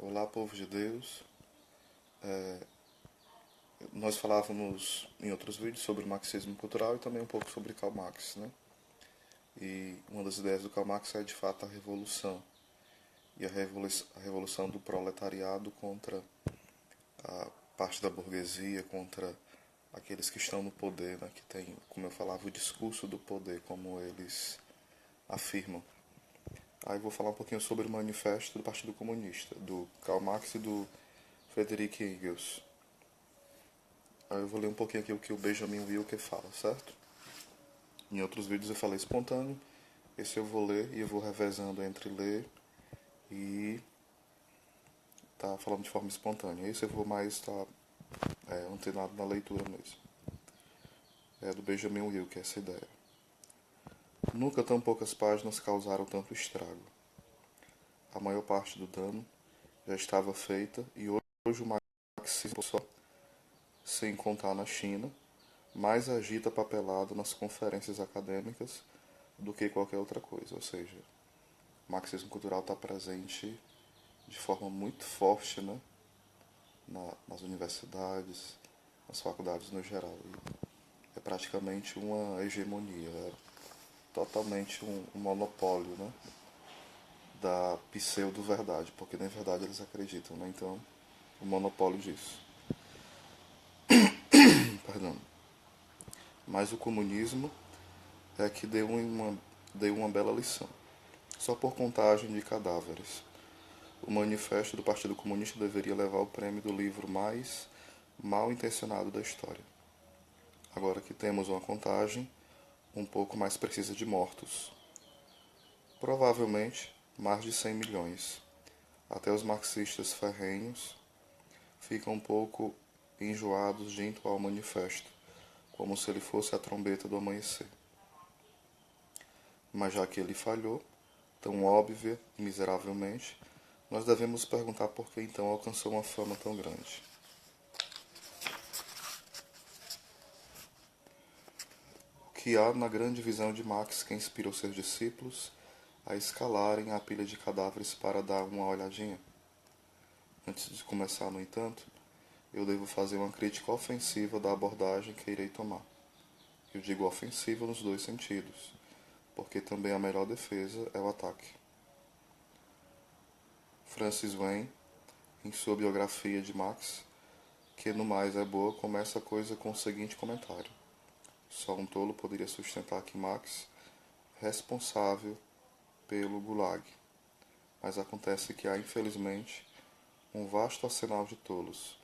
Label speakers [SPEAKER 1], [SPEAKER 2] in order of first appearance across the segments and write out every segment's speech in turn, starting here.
[SPEAKER 1] Olá, povo de Deus. Nós falávamos em outros vídeos sobre o marxismo cultural e também um pouco sobre Karl Marx, né? E uma das ideias do Karl Marx é de fato a revolução. E a revolução do proletariado contra a parte da burguesia, contra aqueles que estão no poder, né? Que tem, como eu falava, o discurso do poder, como eles afirmam. Aí eu vou falar um pouquinho sobre o manifesto do Partido Comunista, do Karl Marx e do Friedrich Engels. Aí eu vou ler um pouquinho aqui o que o Benjamin Wilker fala, certo? Em outros vídeos eu falei espontâneo, esse eu vou ler e eu vou revezando entre ler e tá falando de forma espontânea. Esse eu vou mais estar antenado na leitura mesmo. É do Benjamin Wilker essa ideia. Nunca tão poucas páginas causaram tanto estrago. A maior parte do dano já estava feita e hoje o marxismo só, sem contar na China, mais agita papelada nas conferências acadêmicas do que qualquer outra coisa. Ou seja, o marxismo cultural está presente de forma muito forte, né, nas universidades, nas faculdades no geral. E é praticamente uma hegemonia, é totalmente um monopólio, né, da pseudo-verdade, porque nem verdade eles acreditam, né, então o monopólio disso. Perdão. Mas o comunismo é que deu uma bela lição. Só por contagem de cadáveres. O manifesto do Partido Comunista deveria levar o prêmio do livro mais mal intencionado da história. Agora que temos uma contagem um pouco mais precisa de mortos. Provavelmente mais de 100 milhões. Até os marxistas ferrenhos ficam um pouco enjoados de entoar o manifesto, como se ele fosse a trombeta do amanhecer. Mas já que ele falhou, tão óbvia e miseravelmente, nós devemos perguntar por que então alcançou uma fama tão grande. O que há na grande visão de Marx que inspirou seus discípulos a escalarem a pilha de cadáveres para dar uma olhadinha? Antes de começar, no entanto, eu devo fazer uma crítica ofensiva da abordagem que irei tomar. Eu digo ofensiva nos dois sentidos, porque também a melhor defesa é o ataque. Francis Wayne, em sua biografia de Marx, que no mais é boa, começa a coisa com o seguinte comentário. Só um tolo poderia sustentar que Marx é responsável pelo Gulag, mas acontece que há, infelizmente, um vasto arsenal de tolos.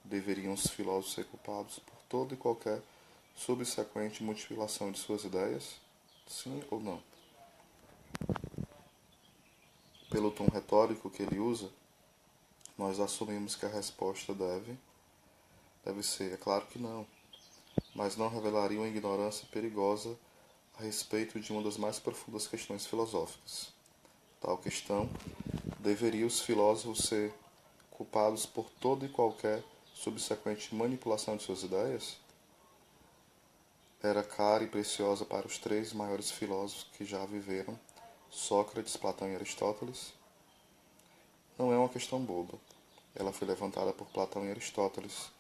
[SPEAKER 1] Deveriam os filósofos ser culpados por toda e qualquer subsequente mutilação de suas ideias? Sim ou não? Pelo tom retórico que ele usa, nós assumimos que a resposta deve ser, é claro que não, mas não revelaria uma ignorância perigosa a respeito de uma das mais profundas questões filosóficas. Tal questão, deveria os filósofos ser culpados por toda e qualquer subsequente manipulação de suas ideias? Era cara e preciosa para os três maiores filósofos que já viveram, Sócrates, Platão e Aristóteles? Não é uma questão boba. Ela foi levantada por Platão e Aristóteles,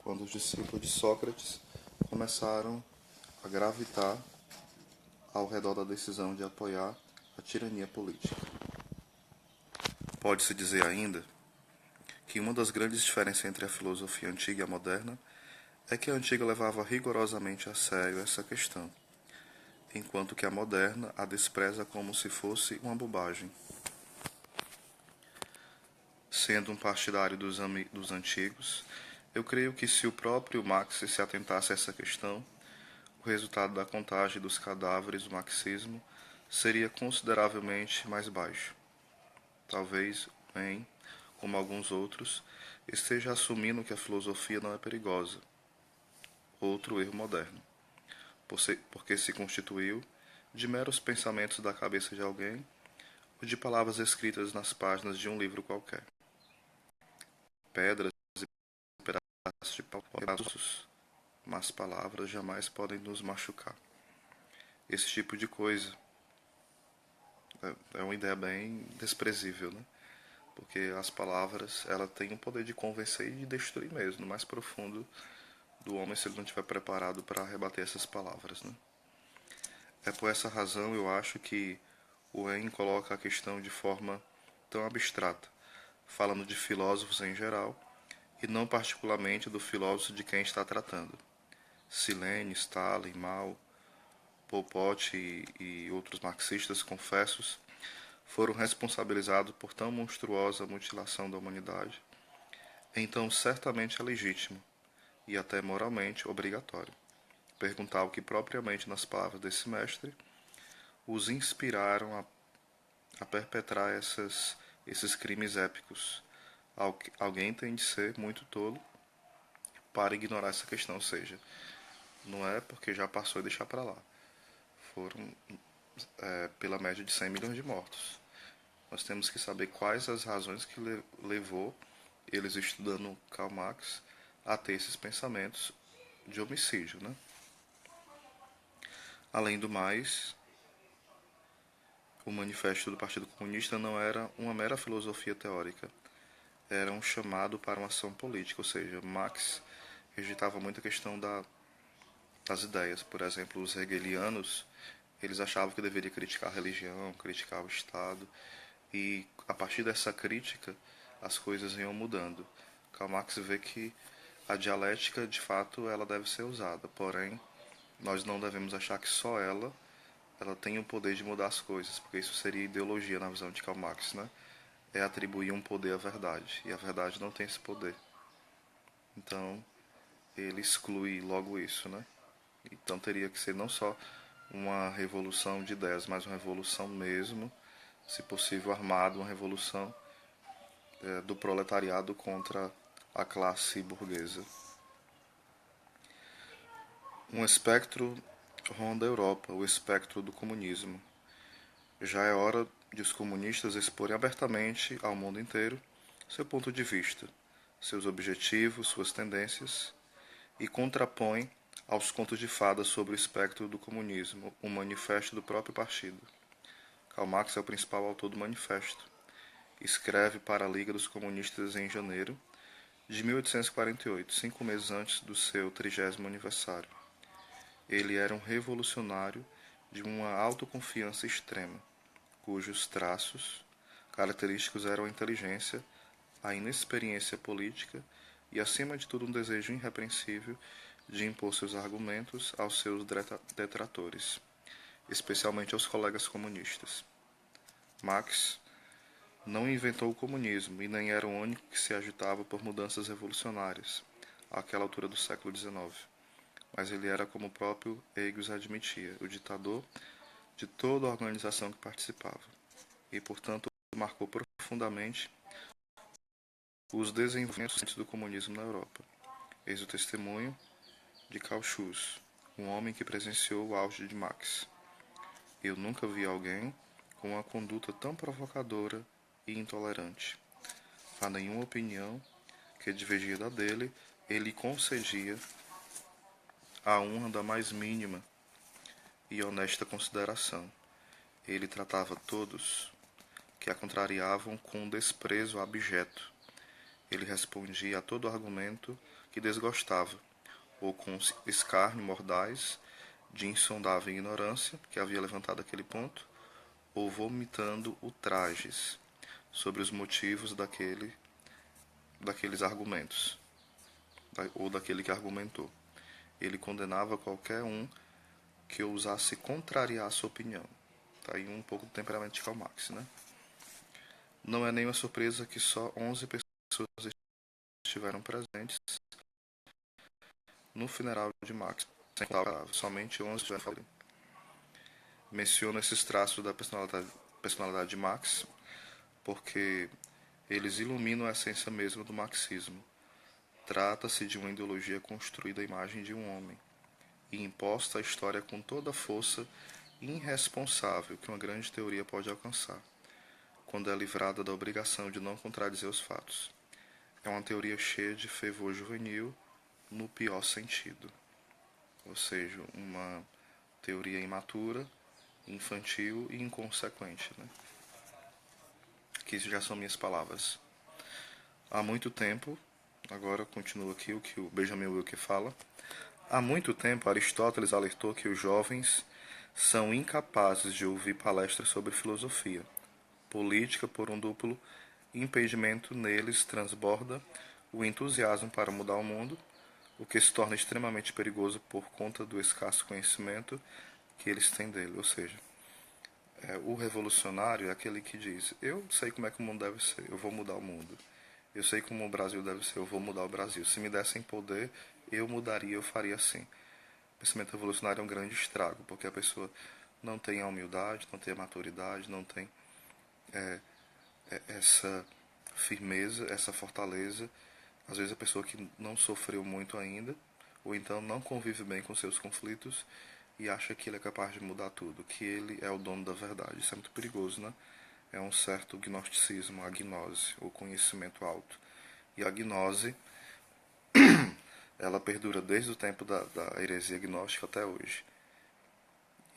[SPEAKER 1] quando os discípulos de Sócrates começaram a gravitar ao redor da decisão de apoiar a tirania política. Pode-se dizer ainda que uma das grandes diferenças entre a filosofia antiga e a moderna é que a antiga levava rigorosamente a sério essa questão, enquanto que a moderna a despreza como se fosse uma bobagem. Sendo um partidário dos antigos, eu creio que se o próprio Marx se atentasse a essa questão, o resultado da contagem dos cadáveres do marxismo seria consideravelmente mais baixo. Talvez, como alguns outros, esteja assumindo que a filosofia não é perigosa. Outro erro moderno, porque se constituiu de meros pensamentos da cabeça de alguém ou de palavras escritas nas páginas de um livro qualquer. Pedras e pedaços de pau podem, mas palavras jamais podem nos machucar. Esse tipo de coisa é uma ideia bem desprezível, né? porque as palavras, ela tem o poder de convencer e de destruir mesmo, no mais profundo do homem, se ele não estiver preparado para rebater essas palavras, né? É por essa razão eu acho que o Ren coloca a questão de forma tão abstrata, falando de filósofos em geral e não particularmente do filósofo de quem está tratando. Silene, Stalin, Mao, Pol Pot e outros marxistas confessos foram responsabilizados por tão monstruosa mutilação da humanidade, então certamente é legítimo e até moralmente obrigatório perguntar o que propriamente nas palavras desse mestre os inspiraram a perpetrar esses crimes épicos. Alguém tem de ser muito tolo para ignorar essa questão, ou seja, não é porque já passou e deixar para lá. Foram pela média de 100 milhões de mortos. Nós temos que saber quais as razões que levou eles, estudando Karl Marx, a ter esses pensamentos de homicídio, né? Além do mais, o manifesto do Partido Comunista não era uma mera filosofia teórica, era um chamado para uma ação política, ou seja, Marx rejeitava muito a questão das ideias. Por exemplo, os hegelianos, eles achavam que deveria criticar a religião, criticar o Estado, e a partir dessa crítica as coisas iam mudando. Karl Marx vê que a dialética, de fato, ela deve ser usada, porém, nós não devemos achar que só ela tem o poder de mudar as coisas, porque isso seria ideologia na visão de Karl Marx, né? É atribuir um poder à verdade, e a verdade não tem esse poder. Então, ele exclui logo isso, né? Então teria que ser não só uma revolução de ideias, mas uma revolução mesmo, se possível armada, uma revolução do proletariado contra a classe burguesa. Um espectro ronda a Europa, o espectro do comunismo. Já é hora de os comunistas exporem abertamente ao mundo inteiro seu ponto de vista, seus objetivos, suas tendências, e contrapõe aos contos de fadas sobre o espectro do comunismo, um manifesto do próprio partido. Karl Marx é o principal autor do manifesto. Escreve para a Liga dos Comunistas em janeiro de 1848, 5 meses antes do seu 30º aniversário. Ele era um revolucionário de uma autoconfiança extrema, cujos traços característicos eram a inteligência, a inexperiência política e, acima de tudo, um desejo irrepreensível de impor seus argumentos aos seus detratores, especialmente aos colegas comunistas. Marx não inventou o comunismo e nem era o único que se agitava por mudanças revolucionárias àquela altura do século XIX, mas ele era, como o próprio Engels admitia, o ditador de toda a organização que participava, e, portanto, marcou profundamente os desenvolvimentos do comunismo na Europa. Eis o testemunho de Karl Schulz, um homem que presenciou o auge de Marx. Eu nunca vi alguém com uma conduta tão provocadora e intolerante. A nenhuma opinião que divergia da dele, ele concedia a honra da mais mínima e honesta consideração. Ele tratava todos que a contrariavam com um desprezo abjeto. Ele respondia a todo argumento que desgostava, ou com escárnio mordaz de insondável ignorância que havia levantado aquele ponto, ou vomitando ultrajes sobre os motivos daqueles argumentos, ou daquele que argumentou. Ele condenava qualquer um que ousasse contrariar a sua opinião. Está aí um pouco do temperamento de Karl Marx, né? Não é nenhuma surpresa que só 11 pessoas estiveram presentes no funeral de Marx, sem contar, somente 11 estiveram. Menciono esses traços da personalidade de Marx porque eles iluminam a essência mesma do marxismo. Trata-se de uma ideologia construída à imagem de um homem e imposta à história com toda a força irresponsável que uma grande teoria pode alcançar, quando é livrada da obrigação de não contradizer os fatos. É uma teoria cheia de fervor juvenil no pior sentido, ou seja, uma teoria imatura, infantil e inconsequente, né? que já são minhas palavras. Há muito tempo, agora continua aqui o que o Benjamin Wilker fala, há muito tempo Aristóteles alertou que os jovens são incapazes de ouvir palestras sobre filosofia. Política, por um duplo impedimento neles transborda o entusiasmo para mudar o mundo, o que se torna extremamente perigoso por conta do escasso conhecimento que eles têm dele. Ou seja, o revolucionário é aquele que diz: eu sei como é que o mundo deve ser, eu vou mudar o mundo. Eu sei como o Brasil deve ser, eu vou mudar o Brasil. Se me dessem poder, eu mudaria, eu faria assim. O pensamento revolucionário é um grande estrago, porque a pessoa não tem a humildade, não tem a maturidade, não tem essa firmeza, essa fortaleza. Às vezes a pessoa que não sofreu muito ainda, ou então não convive bem com seus conflitos e acha que ele é capaz de mudar tudo, que ele é o dono da verdade. Isso é muito perigoso, né? É um certo gnosticismo, a gnose, o conhecimento alto. E a gnose, ela perdura desde o tempo da heresia gnóstica até hoje.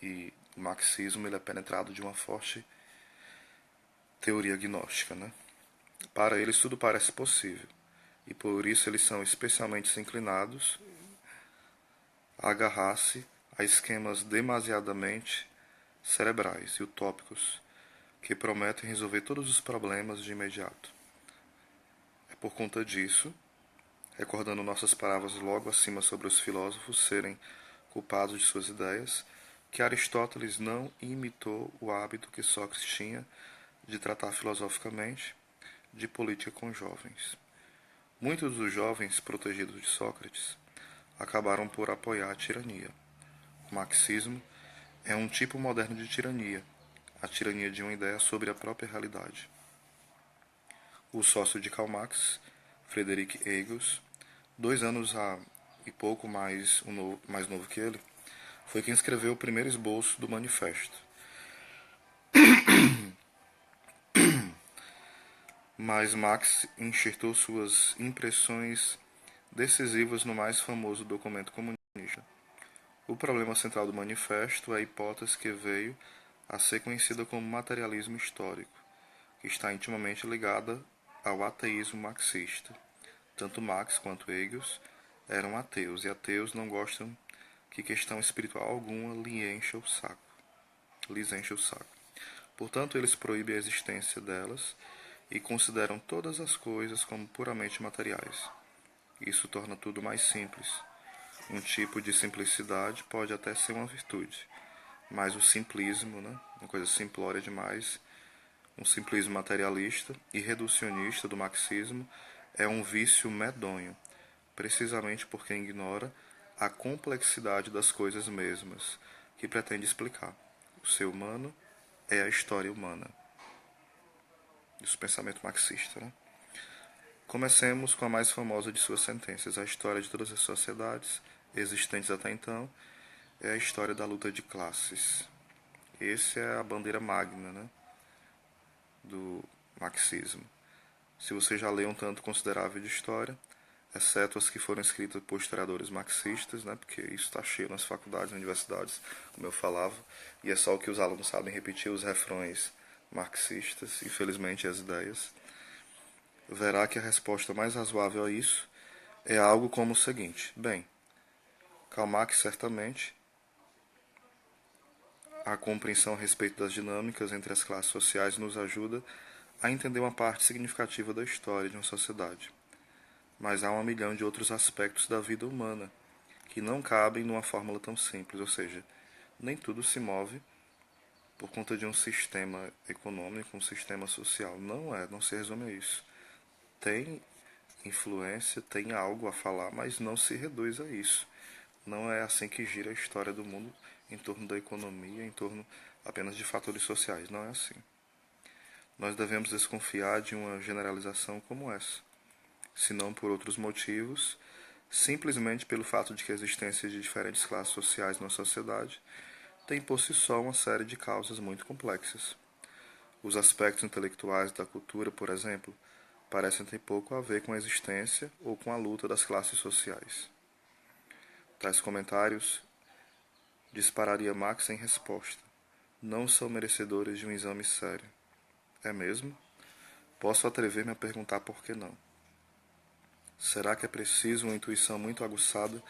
[SPEAKER 1] E o marxismo ele é penetrado de uma forte teoria gnóstica, né? Para eles tudo parece possível, e por isso eles são especialmente inclinados a agarrar-se a esquemas demasiadamente cerebrais e utópicos que prometem resolver todos os problemas de imediato. É por conta disso, recordando nossas palavras logo acima sobre os filósofos serem culpados de suas ideias, que Aristóteles não imitou o hábito que Sócrates tinha de tratar filosoficamente de política com jovens. Muitos dos jovens protegidos de Sócrates acabaram por apoiar a tirania. O marxismo é um tipo moderno de tirania, a tirania de uma ideia sobre a própria realidade. O sócio de Karl Marx, Friedrich Engels, 2 anos e pouco mais novo que ele, foi quem escreveu o primeiro esboço do manifesto. Mas Marx enxertou suas impressões decisivas no mais famoso documento comunista. O problema central do manifesto é a hipótese que veio a ser conhecida como materialismo histórico, que está intimamente ligada ao ateísmo marxista. Tanto Marx quanto Engels eram ateus, e ateus não gostam que questão espiritual alguma lhes enche o saco. Portanto, eles proíbem a existência delas e consideram todas as coisas como puramente materiais. Isso torna tudo mais simples. Um tipo de simplicidade pode até ser uma virtude, mas o simplismo, né, uma coisa simplória demais, um simplismo materialista e reducionista do marxismo é um vício medonho, precisamente porque ignora a complexidade das coisas mesmas, que pretende explicar. O ser humano é a história humana. Isso é o pensamento marxista, né? Comecemos com a mais famosa de suas sentenças. A história de todas as sociedades existentes até então é a história da luta de classes. Essa é a bandeira magna, né, do marxismo. Se você já leu um tanto considerável de história, exceto as que foram escritas por historiadores marxistas, né, porque isso está cheio nas faculdades e universidades, como eu falava, e é só o que os alunos sabem repetir, os refrões marxistas, infelizmente as ideias, verá que a resposta mais razoável a isso é algo como o seguinte: bem, Karl Marx certamente a compreensão a respeito das dinâmicas entre as classes sociais nos ajuda a entender uma parte significativa da história de uma sociedade. Mas há 1 milhão de outros aspectos da vida humana que não cabem numa fórmula tão simples, ou seja, nem tudo se move por conta de um sistema econômico, um sistema social. Não se resume a isso. Tem influência, tem algo a falar, mas não se reduz a isso. Não é assim que gira a história do mundo em torno da economia, em torno apenas de fatores sociais. Não é assim. Nós devemos desconfiar de uma generalização como essa, se não por outros motivos, simplesmente pelo fato de que a existência de diferentes classes sociais na sociedade tem por si só uma série de causas muito complexas. Os aspectos intelectuais da cultura, por exemplo, parecem ter pouco a ver com a existência ou com a luta das classes sociais. Tais comentários dispararia Marx em resposta. Não são merecedores de um exame sério. É mesmo? Posso atrever-me a perguntar por que não. Será que é preciso uma intuição muito aguçada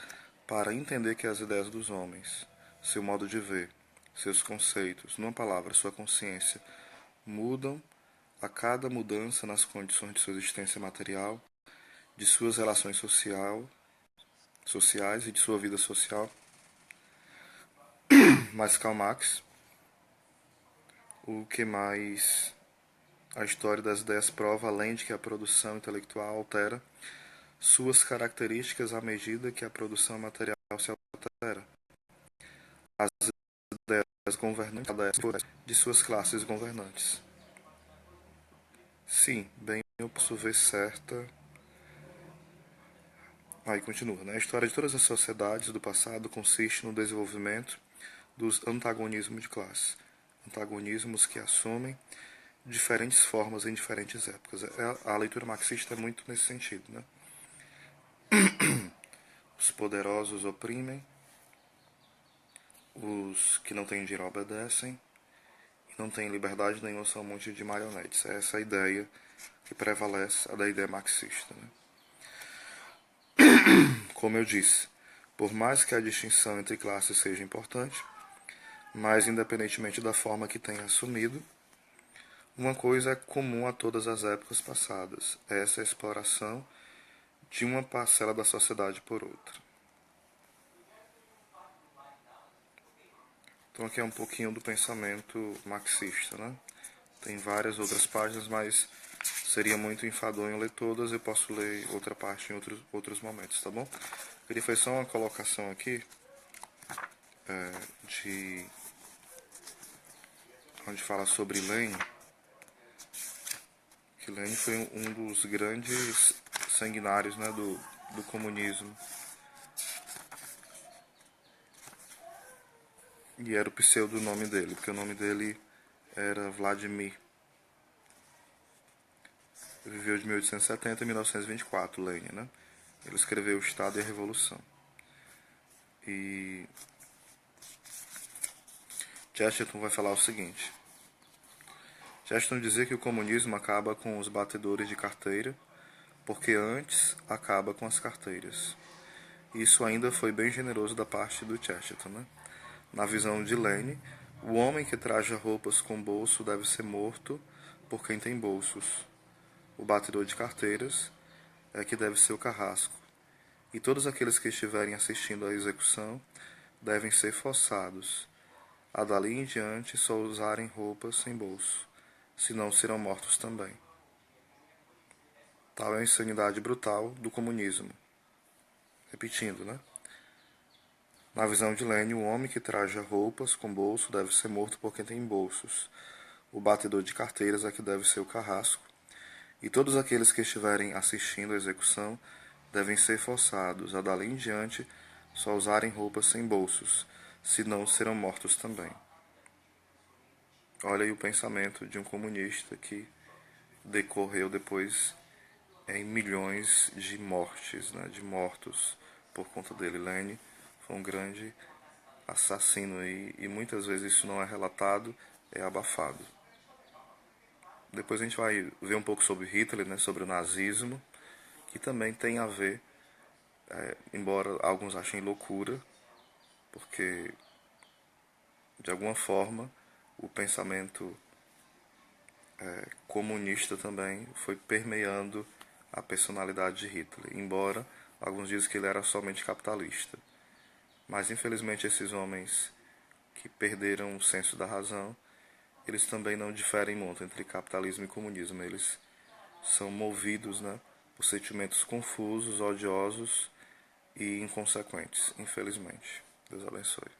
[SPEAKER 1] para entender que as ideias dos homens, seu modo de ver, seus conceitos, numa palavra, sua consciência, mudam a cada mudança nas condições de sua existência material, de suas relações sociais e de sua vida social? Mas Karl Marx, o que mais a história das ideias prova, além de que a produção intelectual altera suas características à medida que a produção material se altera. As ideias governantes de suas classes governantes. Sim, bem, eu posso ver certa. Aí continua, né? A história de todas as sociedades do passado consiste no desenvolvimento dos antagonismos de classe. Antagonismos que assumem diferentes formas em diferentes épocas. A leitura marxista é muito nesse sentido, né? Os poderosos oprimem, os que não têm dinheiro obedecem, e não têm liberdade nenhuma, são um monte de marionetes. É essa a ideia que prevalece, a da ideia marxista, né? Como eu disse, por mais que a distinção entre classes seja importante, mas independentemente da forma que tenha assumido, uma coisa é comum a todas as épocas passadas, essa é a exploração de uma parcela da sociedade por outra. Então aqui é um pouquinho do pensamento marxista, né? Tem várias outras páginas, mas seria muito enfadonho ler todas, eu posso ler outra parte em outros momentos, tá bom? Queria fazer só uma colocação aqui, de onde fala sobre Lenin, que Lenin foi um dos grandes sanguinários, né, do comunismo. E era o pseudonome dele, porque o nome dele era Vladimir. Ele viveu de 1870 a 1924, Lenin, né? Ele escreveu O Estado e a Revolução. E Chesterton vai falar o seguinte. Chesterton dizia que o comunismo acaba com os batedores de carteira, porque antes acaba com as carteiras. Isso ainda foi bem generoso da parte do Chesterton, né? Na visão de Lenin, o homem que traja roupas com bolso deve ser morto por quem tem bolsos. O batedor de carteiras é que deve ser o carrasco. E todos aqueles que estiverem assistindo à execução devem ser forçados a dali em diante só usarem roupas sem bolso, senão serão mortos também. Tal é a insanidade brutal do comunismo. Repetindo, né? Na visão de Lenin, o homem que traja roupas com bolso deve ser morto por quem tem bolsos. O batedor de carteiras é que deve ser o carrasco. E todos aqueles que estiverem assistindo à execução devem ser forçados a dali em diante só usarem roupas sem bolsos, senão serão mortos também. Olha aí o pensamento de um comunista que decorreu depois em milhões de mortes, né, de mortos por conta dele. Lenin foi um grande assassino e muitas vezes isso não é relatado, é abafado. Depois a gente vai ver um pouco sobre Hitler, né, sobre o nazismo, que também tem a ver, embora alguns achem loucura, porque de alguma forma o pensamento comunista também foi permeando a personalidade de Hitler, embora alguns dizem que ele era somente capitalista. Mas infelizmente esses homens que perderam o senso da razão, eles também não diferem muito entre capitalismo e comunismo. Eles são movidos, né, por sentimentos confusos, odiosos e inconsequentes, infelizmente. Deus abençoe.